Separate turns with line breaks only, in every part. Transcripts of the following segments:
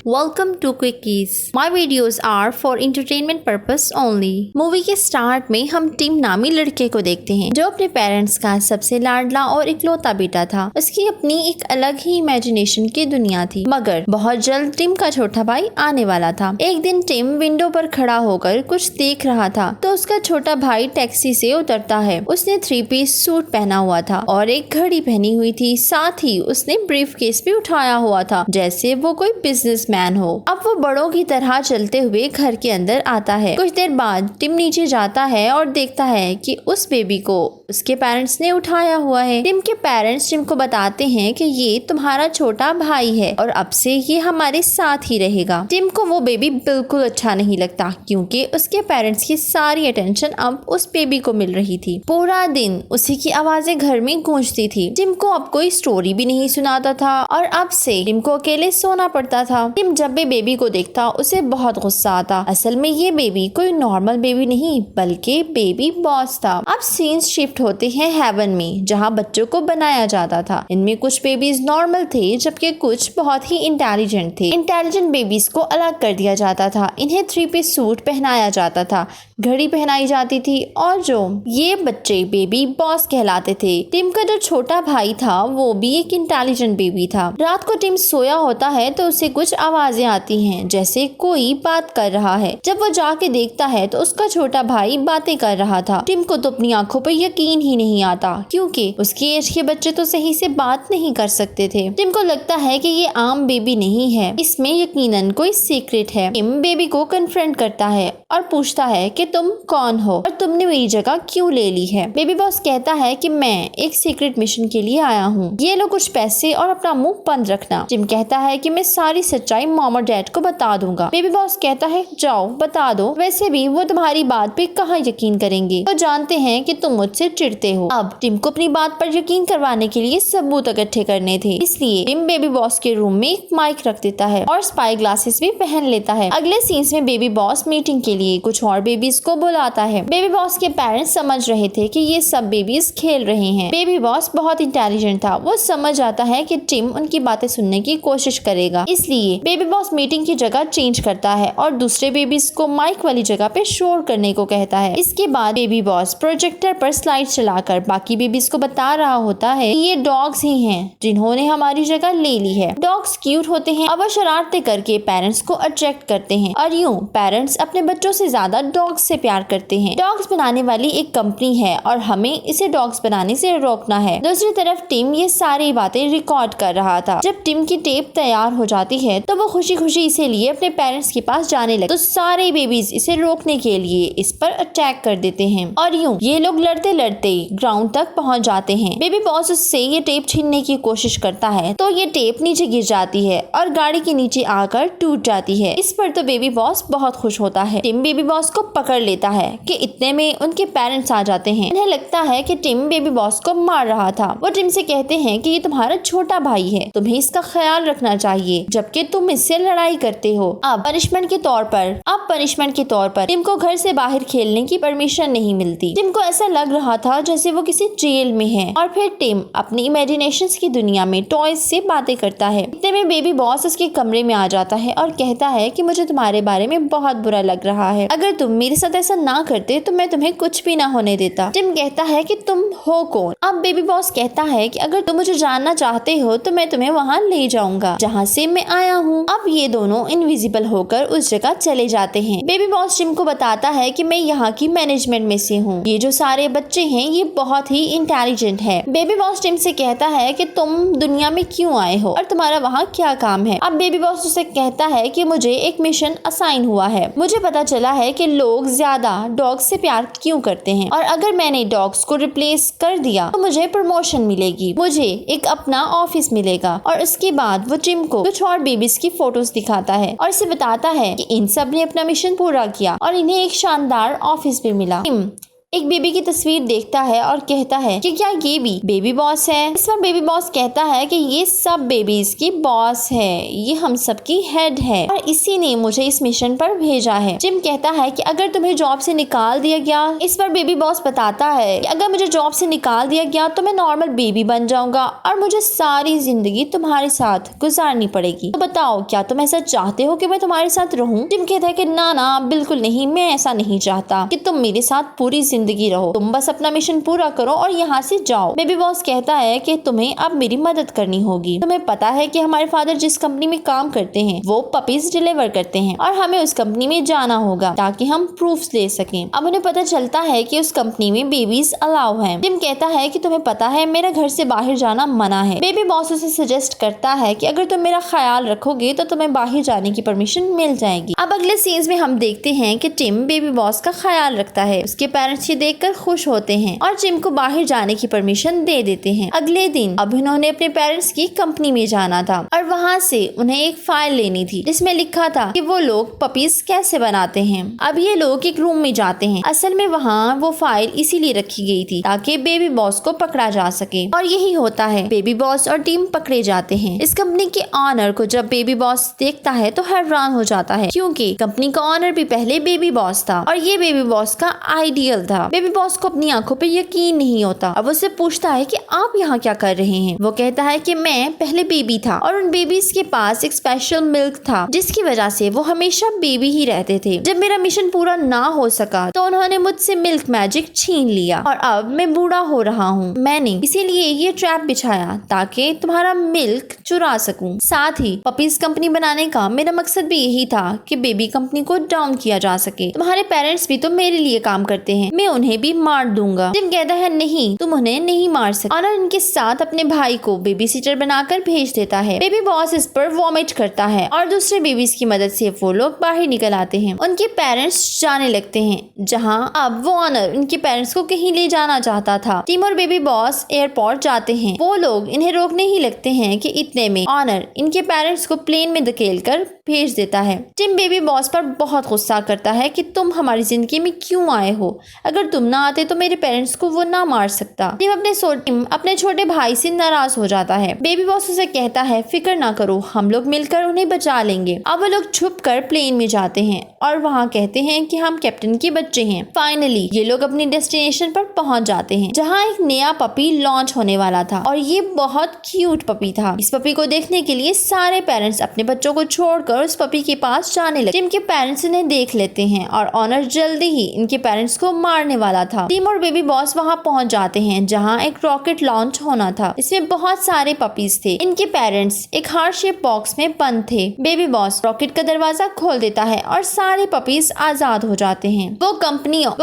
Welcome to Quickies. My videos are for entertainment purpose only. Movie के start में हम Tim नामी लड़के को देखते हैं जो अपने पेरेंट्स का सबसे लाडला और इकलौता बेटा था। उसकी अपनी एक अलग ही इमेजिनेशन की दुनिया थी, मगर बहुत जल्द टिम का छोटा भाई आने वाला था। एक दिन टिम विंडो पर खड़ा होकर कुछ देख रहा था तो उसका छोटा भाई टैक्सी से उतरता है। उसने 3 पीस सूट पहना हुआ था और एक घड़ी पहनी हुई थी, साथ ही उसने ब्रीफ केस भी उठाया हुआ था जैसे वो कोई बिजनेसमैन हो। अब वो बड़ों की तरह चलते हुए घर के अंदर आता है। कुछ देर बाद टिम नीचे जाता है और देखता है कि उस बेबी को उसके पेरेंट्स ने उठाया हुआ है। टिम के पेरेंट्स टिम को बताते हैं कि ये तुम्हारा छोटा भाई है और अब से ये हमारे साथ ही रहेगा। टिम को वो बेबी बिल्कुल अच्छा नहीं लगता क्योंकि उसके पेरेंट्स की सारी अटेंशन अब उस बेबी को मिल रही थी। पूरा दिन उसी की आवाजें घर में गूंजती थी। टिम को अब कोई स्टोरी भी नहीं सुनाता था और अब से टिम को अकेले सोना पड़ता था। टिम जब भी बेबी को देखता उसे बहुत गुस्सा आता। असल में ये बेबी कोई नॉर्मल बेबी नहीं बल्कि बेबी बॉस था। अब सीन्स शिफ्ट होते हैं हेवन में जहाँ बच्चों को बनाया जाता था। इनमें कुछ बेबीज नॉर्मल थे जबकि कुछ बहुत ही इंटेलिजेंट थे। इंटेलिजेंट बेबीज को अलग कर दिया जाता था। इन्हें 3 पीस सूट पहनाया जाता था, घड़ी पहनाई जाती थी और जो ये बच्चे बेबी बॉस कहलाते थे। टिम का जो छोटा भाई था वो भी एक इंटेलिजेंट बेबी था। रात को टिम सोया होता है तो उसे कुछ आवाजें आती हैं जैसे कोई बात कर रहा है। जब वो जाके देखता है तो उसका छोटा भाई बातें कर रहा था। टिम को तो अपनी आंखों पर यकीन ही नहीं आता क्योंकि उसकी एज के बच्चे तो सही से बात नहीं कर सकते थे। टिम को लगता है कि ये आम बेबी नहीं है, इसमें यकीनन कोई सीक्रेट है। टिम बेबी को कन्फ्रंट करता है और पूछता है कि तुम कौन हो और तुमने मेरी जगह क्यों ले ली है। बेबी बॉस कहता है कि मैं एक सीक्रेट मिशन के लिए आया हूँ, ये लो कुछ पैसे और अपना मुंह बंद रखना। टिम कहता है कि मैं सारी सच्चाई मॉम और डैड को बता दूंगा। बेबी बॉस कहता है जाओ बता दो, वैसे भी वो तुम्हारी बात पे कहाँ यकीन करेंगे, वो जानते हैं कि तुम मुझसे चिढ़ते हो। अब टिम को अपनी बात पर यकीन करवाने के लिए सबूत इकट्ठे करने थे, इसलिए टिम बेबी बॉस के रूम में एक माइक रख देता है और स्पाई ग्लासेस भी पहन लेता है। अगले सीन्स में बेबी बॉस मीटिंग के लिए कुछ और बेबीज को बुलाता है। बेबी बॉस के पेरेंट्स समझ रहे थे कि ये सब बेबीज खेल रहे हैं। बेबी बॉस बहुत इंटेलिजेंट था, वो समझ आता है कि टिम उनकी बातें सुनने की कोशिश करेगा, इसलिए बेबी बॉस मीटिंग की जगह चेंज करता है और दूसरे बेबीज को माइक वाली जगह पे शोर करने को कहता है। इसके बाद बेबी बॉस प्रोजेक्टर पर स्लाइड चलाकर बाकी बेबीज को बता रहा होता है कि ये डॉग्स ही हैं जिन्होंने हमारी जगह ले ली है। डॉग्स क्यूट होते हैं, अब वो शरारतें करके पेरेंट्स को अट्रैक्ट करते हैं और यूं पेरेंट्स अपने बच्चों से ज्यादा डॉग्स से प्यार करते हैं। डॉग्स बनाने वाली एक कंपनी है और हमें इसे डॉग्स बनाने से रोकना है। दूसरी तरफ टिम ये सारी बातें रिकॉर्ड कर रहा था। जब टिम की टेप तैयार हो जाती है तो वो खुशी खुशी इसे लिए अपने पेरेंट्स के पास जाने लगे तो सारे बेबीज इसे रोकने के लिए इस पर अटैक कर देते हैं और यूं ये लोग लड़ते लड़ते ग्राउंड तक पहुंच जाते हैं। बेबी बॉस उससे ये टेप छीनने की कोशिश करता है तो ये टेप नीचे गिर जाती है और गाड़ी के नीचे आकर टूट जाती है। इस पर तो बेबी बॉस बहुत खुश होता है। टिम बेबी बॉस को पकड़ लेता है कि इतने में उनके पेरेंट्स आ जाते हैं। उन्हें लगता है कि टिम बेबी बॉस को मार रहा था। वो टिम से कहते हैं कि ये तुम्हारा छोटा भाई है, तुम्हें इसका ख्याल रखना चाहिए जबकि तुम इससे लड़ाई करते हो। अब पनिशमेंट के तौर पर टिम को घर से बाहर खेलने की परमिशन नहीं मिलती। टिम को ऐसा लग रहा था जैसे वो किसी जेल में है और फिर टिम अपनी इमेजिनेशंस की दुनिया में टॉयज से बातें करता है। इतने में बेबी बॉस उसके कमरे में आ जाता है और कहता है कि मुझे तुम्हारे बारे में बहुत बुरा लग रहा है, अगर तुम मेरे साथ ऐसा ना करते तो मैं तुम्हें कुछ भी ना होने देता। टिम कहता है कि तुम हो कौन। अब बेबी बॉस कहता है कि अगर तुम मुझे जानना चाहते हो तो मैं तुम्हें वहाँ ले जाऊंगा जहाँ से मैं आया हूँ। अब ये दोनों इनविजिबल होकर उस जगह चले जाते हैं। बेबी बॉस टिम को बताता है कि मैं यहाँ की मैनेजमेंट में से हूँ, ये जो सारे बच्चे हैं ये बहुत ही इंटेलिजेंट है। बेबी बॉस टिम से कहता है कि तुम दुनिया में क्यों आए हो और तुम्हारा वहाँ क्या काम है। अब बेबी बॉस उसे कहता है कि मुझे एक मिशन असाइन हुआ है, मुझे पता चला है कि लोग ज्यादा डॉग्स से प्यार क्यों करते हैं और अगर मैंने डॉग्स को रिप्लेस कर दिया तो मुझे प्रमोशन मिलेगी, मुझे एक अपना ऑफिस मिलेगा। और उसके बाद वो टिम को कुछ और बेबीज की फोटोज दिखाता है और इसे बताता है कि इन सब ने अपना मिशन पूरा किया और इन्हें एक शानदार ऑफिस भी मिला। टिम एक बेबी की तस्वीर देखता है और कहता है कि क्या ये भी बेबी बॉस है। इस पर बेबी बॉस कहता है कि ये सब बेबीज की बॉस है, ये हम सब की हेड है और इसी ने मुझे इस मिशन पर भेजा है। जिम कहता है कि अगर तुम्हें जॉब से निकाल दिया गया। इस पर बेबी बॉस बताता है कि अगर मुझे जॉब से निकाल दिया गया तो मैं नॉर्मल बेबी बन जाऊंगा और मुझे सारी जिंदगी तुम्हारे साथ गुजारनी पड़ेगी। तो बताओ क्या तुम ऐसा चाहते हो कि मैं तुम्हारे साथ रहूं? जिम कहता है कि ना बिल्कुल नहीं, मैं ऐसा नहीं चाहता कि तुम मेरे साथ पूरी जिंदगी रहो, तुम बस अपना मिशन पूरा करो और यहाँ से जाओ। बेबी बॉस कहता है कि तुम्हें अब मेरी मदद करनी होगी। तुम्हें पता है कि हमारे फादर जिस कंपनी में काम करते हैं वो पपीज डिलीवर करते हैं और हमें उस कंपनी में जाना होगा ताकि हम प्रूफ्स ले सकें। अब उन्हें पता चलता है कि उस कंपनी में बेबीज अलाउ हैं। जिम कहता है कि तुम्हें पता है मेरा घर से बाहर जाना मना है। बेबी बॉस उसे सजेस्ट करता है कि अगर तुम मेरा ख्याल रखोगे तो तुम्हें बाहर जाने की परमिशन मिल जाएगी। अब अगले सीन्स में हम देखते हैं कि टिम बेबी बॉस का ख्याल रखता है। उसके पेरेंट्स ये देखकर खुश होते हैं और टिम को बाहर जाने की परमिशन दे देते हैं। अगले दिन अब उन्होंने अपने पेरेंट्स की कंपनी में जाना था और वहाँ से उन्हें एक फाइल लेनी थी जिसमें लिखा था कि वो लोग पपीज कैसे बनाते हैं। अब ये लोग एक रूम में जाते हैं। असल में वहाँ वो फाइल इसीलिए रखी गई थी ताकि बेबी बॉस को पकड़ा जा सके और यही होता है, बेबी बॉस और टीम पकड़े जाते हैं। इस कंपनी के ऑनर को जब बेबी बॉस देखता है तो हैरान हो जाता है क्योंकि कंपनी का ऑनर भी पहले बेबी बॉस था और ये बेबी बॉस का आइडियल था। बेबी बॉस को अपनी आंखों पे यकीन नहीं होता। अब उससे पूछता है कि आप यहाँ क्या कर रहे हैं। वो कहता है कि मैं पहले बेबी था और उन बेबीज के पास एक स्पेशल मिल्क था जिसकी वजह से वो हमेशा बेबी ही रहते थे। जब मेरा मिशन पूरा ना हो सका तो उन्होंने मुझसे मिल्क मैजिक छीन लिया और अब मैं बूढ़ा हो रहा हूँ। मैंने इसीलिए ये ट्रैप बिछाया ताकि तुम्हारा मिल्क चुरा सकूं। साथ ही पपीज कंपनी बनाने का मेरा मकसद भी यही था कि बेबी कंपनी को डाउन किया जा सके। तुम्हारे पेरेंट्स भी तो मेरे लिए काम करते हैं, मैं उन्हें भी मार दूंगा। जिम कहता है नहीं, तुम उन्हें नहीं मार सकते और उनके साथ अपने भाई को बेबी सीटर बनाकर भेज देता है। बेबी बॉस इस पर वॉमिट करता है और दूसरे बेबीज की मदद से वो लोग बाहर निकल आते हैं। उनके पेरेंट्स जाने लगते हैं जहाँ अब वो ऑनर उनके पेरेंट्स को कहीं ले जाना चाहता था। टीम और बेबी बॉस एयरपोर्ट जाते हैं। वो लोग इन्हें रोकने ही लगते हैं कि इतने में ऑनर इनके पेरेंट्स को प्लेन में धकेल कर भेज देता है। टिम बेबी बॉस पर बहुत गुस्सा करता है कि तुम हमारी जिंदगी में क्यों आए हो, अगर तुम ना आते तो मेरे पेरेंट्स को वो ना मार सकता। टिम अपने छोटे भाई से नाराज हो जाता है। बेबी बॉस उसे कहता है फिक्र ना करो, हम लोग मिलकर उन्हें बचा लेंगे। अब वो लोग छुप कर प्लेन में जाते हैं और वहाँ कहते हैं कि हम कैप्टन के बच्चे हैं। फाइनली ये लोग अपनी डेस्टिनेशन पर पहुंच जाते हैं जहाँ एक नया पपी लॉन्च होने वाला था और ये बहुत क्यूट पपी था। इस पपी को देखने के लिए सारे पेरेंट्स अपने बच्चों को छोड़कर उस पपी के पास जाने लगे। टिम के पेरेंट्स इन्हें देख लेते हैं और ऑनर जल्दी ही इनके पेरेंट्स को मारने वाला था। टिम और बेबी बॉस वहाँ पहुंच जाते हैं जहाँ एक रॉकेट लॉन्च होना था। इसमें बहुत सारे पपीज थे। इनके पेरेंट्स एक हार्ट शेप बॉक्स में बंद थे। बेबी बॉस रॉकेट का दरवाजा खोल देता है और सारे पपीज आजाद हो जाते हैं। वो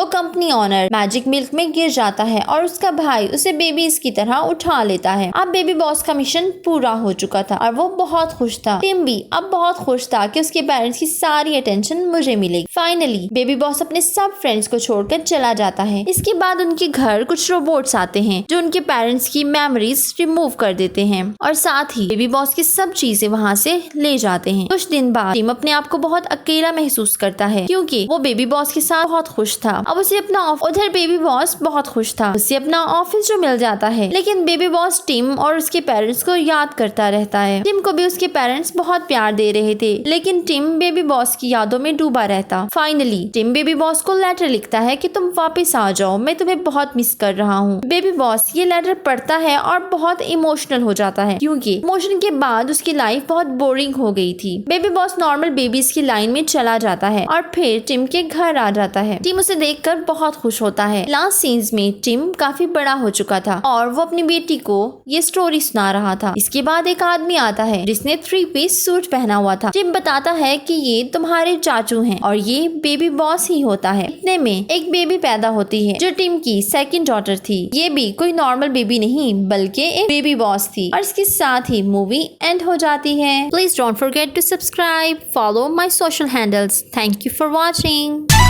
कंपनी ऑनर मैजिक मिल्क में गिर जाता है और उसका भाई उसे बेबीज की तरह उठा लेता है। अब बेबी बॉस का मिशन पूरा हो चुका था और वो बहुत खुश था। टिम भी अब बहुत खुश था कि उसके पेरेंट्स की सारी अटेंशन मुझे मिलेगी। फाइनली बेबी बॉस अपने सब फ्रेंड्स को छोड़कर चला जाता है। इसके बाद उनके घर कुछ रोबोट्स आते हैं जो उनके पेरेंट्स की मेमोरीज रिमूव कर देते हैं और साथ ही बेबी बॉस की सब चीजें वहाँ से ले जाते हैं। कुछ दिन बाद टिम अपने आप को बहुत अकेला महसूस करता है क्योंकि वो बेबी बॉस के साथ बहुत खुश था। अब उसे अपना उधर बेबी बॉस बहुत खुश था, उसे अपना ऑफिस जो मिल जाता है, लेकिन बेबी बॉस टिम और उसके पेरेंट्स को याद करता रहता है। टिम को भी उसके पेरेंट्स बहुत प्यार दे रहे थे लेकिन टिम बेबी बॉस की यादों में डूबा रहता। फाइनली टिम बेबी बॉस को लेटर लिखता है कि तुम वापस आ जाओ, मैं तुम्हें बहुत मिस कर रहा हूँ। बेबी बॉस ये लेटर पढ़ता है और बहुत इमोशनल हो जाता है क्योंकि इमोशन के बाद उसकी लाइफ बहुत बोरिंग हो गई थी। बेबी बॉस नॉर्मल बेबीज की लाइन में चला जाता है और फिर टिम के घर आ जाता है। टिम उसे देखकर बहुत खुश होता है। लास्ट सीन्स में टिम काफी बड़ा हो चुका था और वो अपनी बेटी को ये स्टोरी सुना रहा था। इसके बाद एक आदमी आता है जिसने 3 पीस सूट पहना हुआ था। टिम बताता है कि ये तुम्हारे चाचू हैं और ये बेबी बॉस ही होता है। इतने में एक बेबी पैदा होती है जो टिम की सेकंड डॉटर थी। ये भी कोई नॉर्मल बेबी नहीं बल्कि एक बेबी बॉस थी और इसके साथ ही मूवी एंड हो जाती है। Please don't forget to subscribe, follow my social handles. Thank you for watching.